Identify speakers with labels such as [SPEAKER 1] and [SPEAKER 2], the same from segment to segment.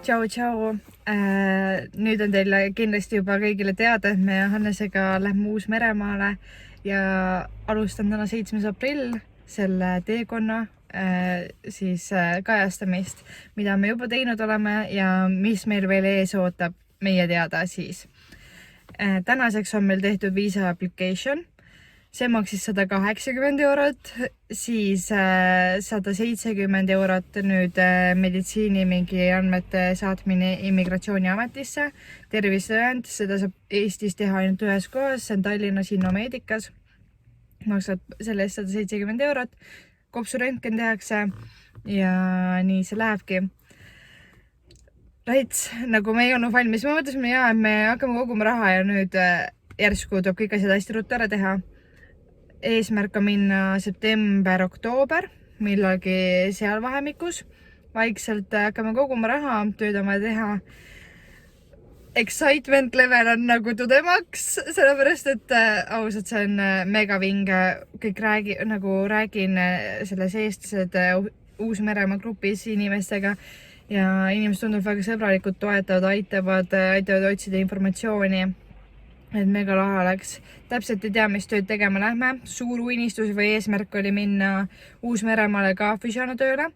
[SPEAKER 1] Tšau. Nüüd on teile kindlasti juba kõigile teada, et me Hannesega lähme Uus-Meremaale ja alustan täna 7. aprill selle teekonna kajastamist, mida me juba teinud oleme ja mis meil veel ees ootab meie teada siis. Tänaseks on meil tehtud viisa application. See maksis 180 eurot, siis 170 eurot nüüd meditsiini mingi andmete saatmine immigratsiooniametisse. Tervisetõend, seda saab Eestis teha ainult ühes kohas, see on Tallinnas Innomeedikas. Maksab selle eest 170 eurot. Kopsuröntgen tehakse ja nii see lähebki. Raits, nagu me ei olnud valmis, me mõtlesime et me hakkame koguma raha ja nüüd järsku tuleb kõik asjad hästi ruttu ära teha. Eesmärk on minna september-oktoober, millalgi seal vahemikus. Vaikselt hakkame koguma raha, tööd on vaja teha. Excitement level on nagu to the max, sellepärast et ausalt see on mega vinge. Kõik räägin selles eestlased Uus-Meremaa grupis inimestega ja inimesed tundub väga sõbralikud, toetavad, aitavad otsida informatsiooni. Et mega lahe oleks. Täpselt ei tea, mis tööd tegema lähme. Suur unistus või eesmärk oli minna Uus-Meremaale ka füsiona tööle,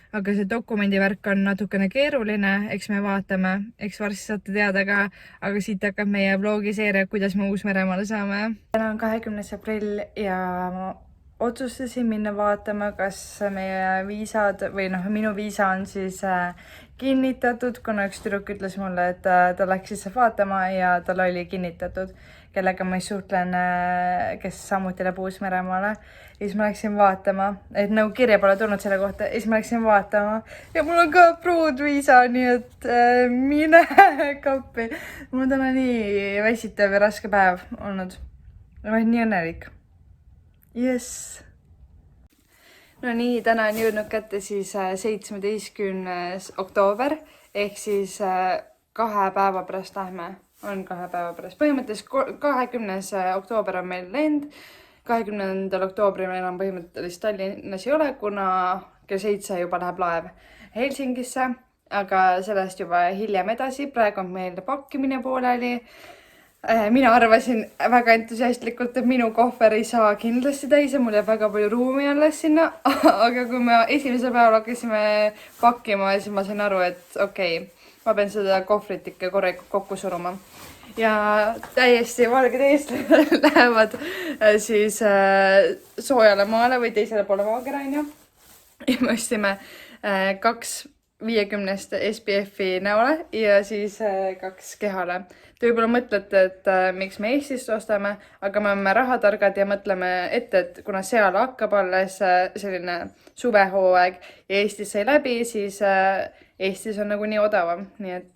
[SPEAKER 1] aga see dokumendivärk on natukene keeruline, eks me vaatame, eks varsti saate teada ka, aga siit hakkab meie vlogiseeria, kuidas me Uus-Meremaale saame. Täna on 20. aprill ja ma otsustasin minna vaatama, kas meie viisad või minu viisa on siis kinnitatud, kuna üks tüdruk ütles mulle, et ta läks siis vaatama ja tal oli kinnitatud, kellega ma suhtlen, kes samuti läheb Uus-Meremaale. Ja siis ma läksin vaatama, et kirja pole tulnud selle kohta, ja siis ma läksin vaatama ja mul on ka pruud viisa, nii et mine kappi. Mul on täna nii väsitav ja raske päev olnud. Ma olen nii õnnelik. Yes. No nii, täna on jõudnud kätte siis 17. oktoober, ehk siis 2 päeva pärast lähme, on 2 päeva pärast. Põhimõtteliselt 20. oktoober on meil lend, 20. oktoobril meil enam põhimõtteliselt Tallinnas ei ole, kuna kell 7 juba läheb laev Helsingisse, aga sellest juba hiljem edasi. Praegu on meil pakkimine pooleli. Mina arvasin väga entusiastlikult, et minu kohver ei saa kindlasti täis ja mul jääb väga palju ruumi alles sinna, aga kui me esimesel päeval hakkasime pakkima, siis ma sain aru, et okei, ma pean seda kohvrit ikka korralikult kokku suruma. Ja täiesti valged eestlased lähevad siis soojale maale või teisele poole maakera, ja me ostime 2 50 SPF-i näole ja siis 2 kehale. Te võib-olla mõtlete, et miks me Eestist ostame, aga me oleme rahatargad ja mõtleme ette, et kuna seal hakkab alles selline suvehooaeg ja Eestis sai läbi, siis Eestis on nagu nii odavam. Nii et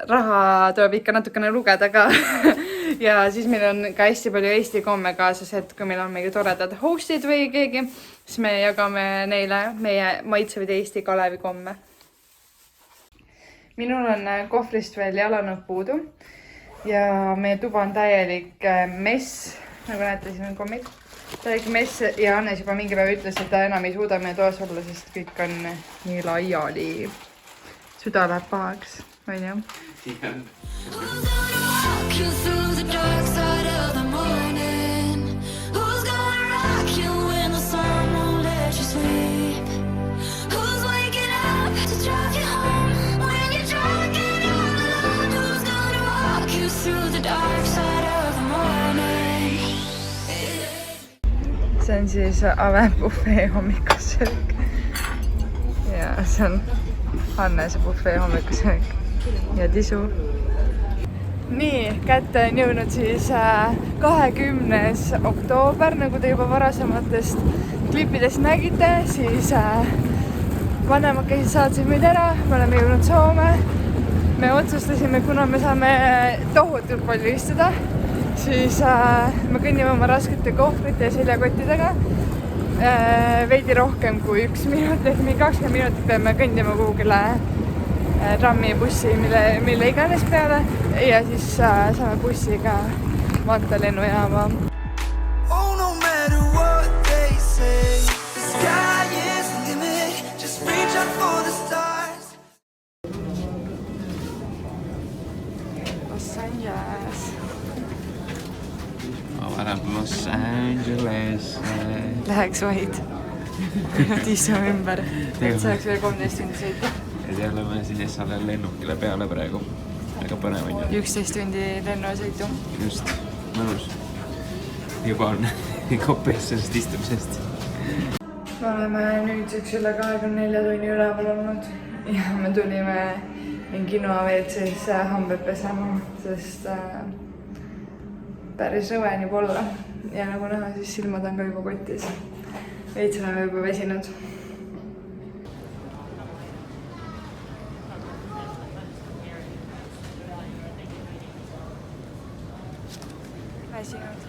[SPEAKER 1] raha tuleb ikka natukene lugeda ka. Ja siis meil on ka hästi palju Eesti komme kaasas, et kui meil on mingi toredad hostid või keegi, siis me jagame neile meie maitsevaid Eesti Kalevi komme. Minul on kohvrist veel jalanõud puudu ja meie tuba on täielik mess, nagu näete, siin on kommid. Täielik mess ja Hannes juba mingi päev ütles, et ta enam ei suuda meie toas olla, sest kõik on nii laiali. Süda läheb pahaks, on ju? See on siis Avebufee hommikusöök ja see on Hannese bufee hommikusöök ja tisu. Nii, kätte on jõudnud siis 20. oktoober, nagu te juba varasematest klippidest nägite, siis vanemad käisid saatsid meid ära, me oleme jõudnud Soome. Me otsustasime, kuna me saame tohutult palju istuda, siis me kõnnime oma raskete kohvrite ja seljakottidega veidi rohkem kui 1 minut, ehk 20 minutit peame kõndima kuhugile trammi bussi, mille iganes peale ja siis saame bussiga Malta lennujaama. Oh, no matter what they say, the sky is the limit, just reach out for the stars. Yes.
[SPEAKER 2] Avarab Los Angeles.
[SPEAKER 1] Läheks vaid. Nad istume ümber, et saaks veel 13 tundi sõita.
[SPEAKER 2] Ja te oleme siin Essale lennukile peale praegu. Väga põnev on ju.
[SPEAKER 1] 11 tundi lennusõitu.
[SPEAKER 2] Just, mõnus. Juba on kopis sellest istumisest.
[SPEAKER 1] Me oleme nüüdseks üle 24 tunni üleval olnud ja me tulime mingi Kino-WC-s hambed pesema, sest päris rõve juba olla. Ja nagu näha, siis silmad on ka juba kotis. Veits oleme juba vesinud. Väsinud.